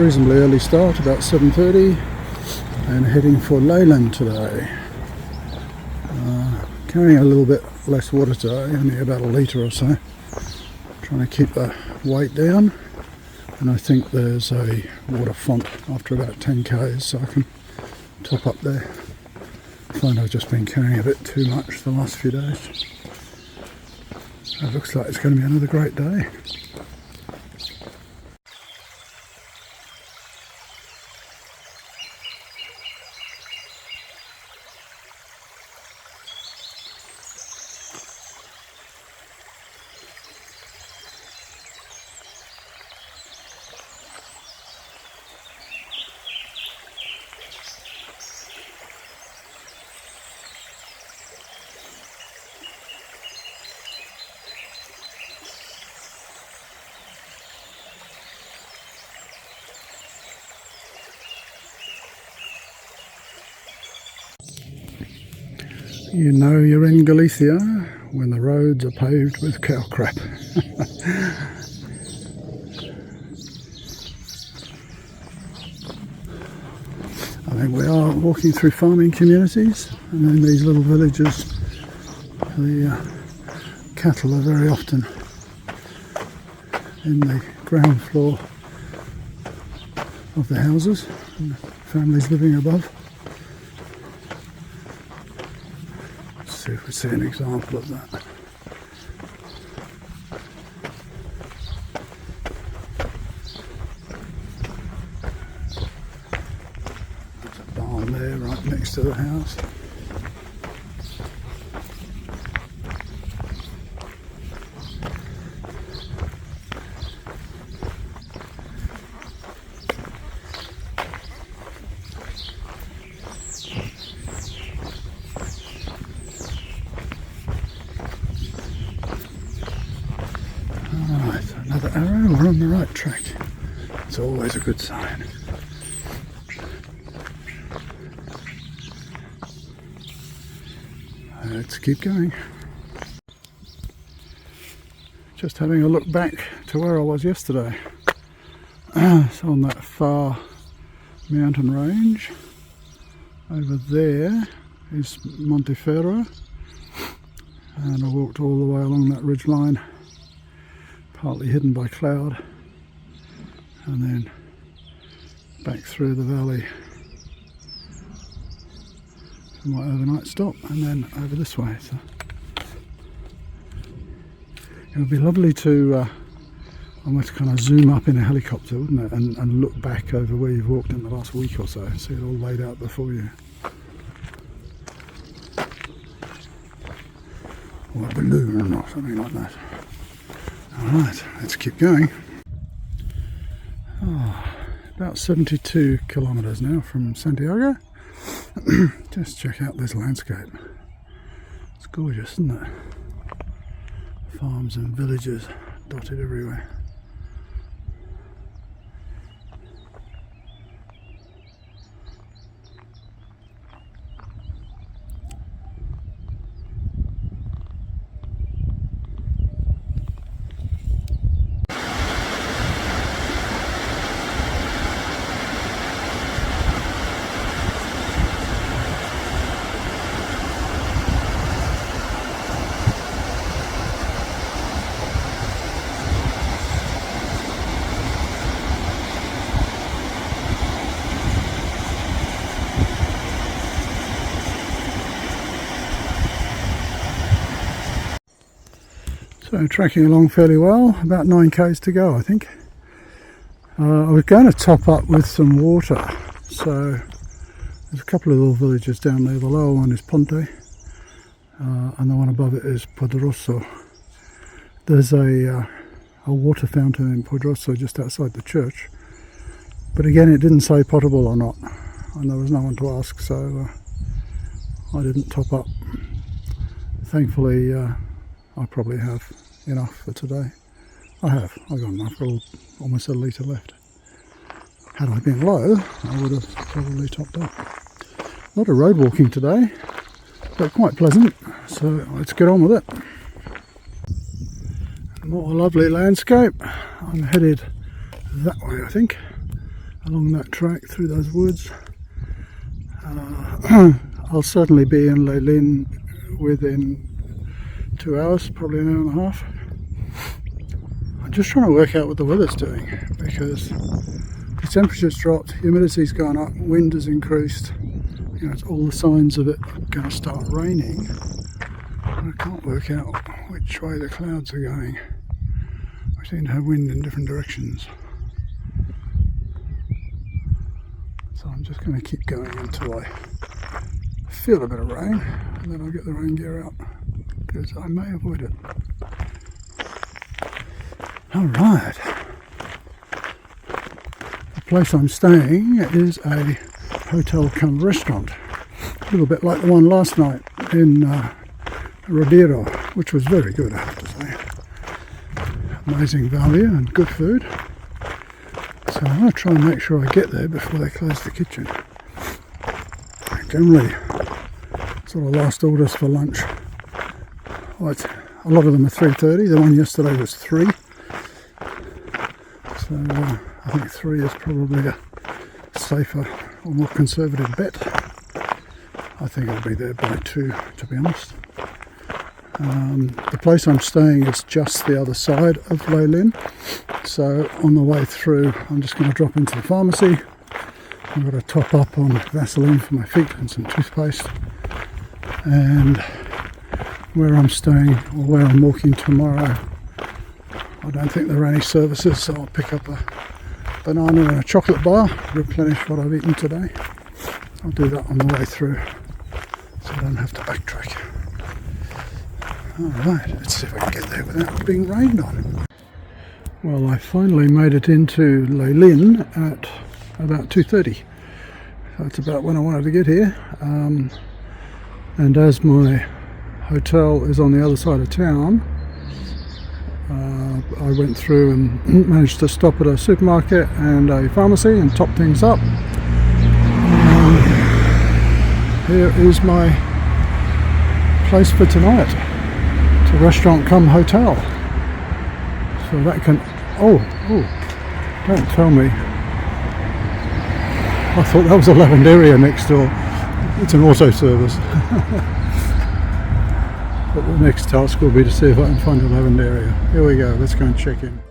reasonably early start, about 7:30, and heading for Lalin today. Carrying a little bit less water today, only about a litre or so. Trying to keep the weight down, and I think there's a water font after about 10 k's, so I can top up there. I find I've just been carrying a bit too much the last few days. It looks like it's going to be another great day. You know you're in Galicia when the roads are paved with cow crap. I think we are walking through farming communities, and in these little villages the cattle are very often in the ground floor of the houses, and the families living above. See if we see an example of that. There's a barn there right next to the house. Another arrow, we're on the right track. It's always a good sign. Let's keep going. Just having a look back to where I was yesterday. It's on that far mountain range. Over there is Monteferro, and I walked all the way along that ridge line, partly hidden by cloud, and then back through the valley for my overnight stop, and then over this way. So it would be lovely to almost kind of zoom up in a helicopter, wouldn't it, and look back over where you've walked in the last week or so, see it all laid out before you. Or a balloon or something like that. Alright, let's keep going. About 72 kilometres now from Santiago. Just check out this landscape. It's gorgeous, isn't it? Farms and villages dotted everywhere. So tracking along fairly well, about 9 k's to go I think. I was going to top up with some water, so there's a couple of little villages down there. The lower one is Ponte, and the one above it is Poderoso. There's a water fountain in Poderoso just outside the church, but again it didn't say potable or not, and there was no one to ask, so I didn't top up. Thankfully I probably have enough for today. I've got enough, almost a litre left. Had I been low, I would have probably topped up. A lot of road walking today, but quite pleasant, so let's get on with it. More lovely landscape. I'm headed that way I think, along that track through those woods. I'll certainly be in Lalin within 2 hours, probably an hour and a half. I'm just trying to work out what the weather's doing, because the temperature's dropped, humidity's gone up, wind has increased. You know, it's all the signs of it going to start raining. I can't work out which way the clouds are going. We seem to have wind in different directions. So I'm just going to keep going until I feel a bit of rain, and then I'll get the rain gear out, because I may avoid it. Alright. The place I'm staying is a hotel cum restaurant. A little bit like the one last night in Rodeiro, which was very good, I have to say. Amazing value and good food. So I'm going to try and make sure I get there before they close the kitchen. Generally, sort of last orders for lunch. Well, a lot of them are 3:30. The one yesterday was 3. So I think 3 is probably a safer or more conservative bet. I think I'll be there by 2, to be honest. The place I'm staying is just the other side of Lalin, so on the way through I'm just going to drop into the pharmacy. I've got to top up on Vaseline for my feet and some toothpaste, and where I'm staying, or where I'm walking tomorrow, I don't think there are any services, so I'll pick up a banana and a chocolate bar, replenish what I've eaten today. I'll do that on the way through, so I don't have to backtrack. Alright, let's see if I can get there without being rained on. Well, I finally made it into Lalin at about 2:30. That's about when I wanted to get here. And as my hotel is on the other side of town, I went through and managed to stop at a supermarket and a pharmacy and top things up. Here is my place for tonight. It's a restaurant cum hotel. So that can... Oh, don't tell me. I thought that was a lavanderia next door. It's an auto service. But the next task will be to see if I can find a lavanderia. Here we go, let's go and check in.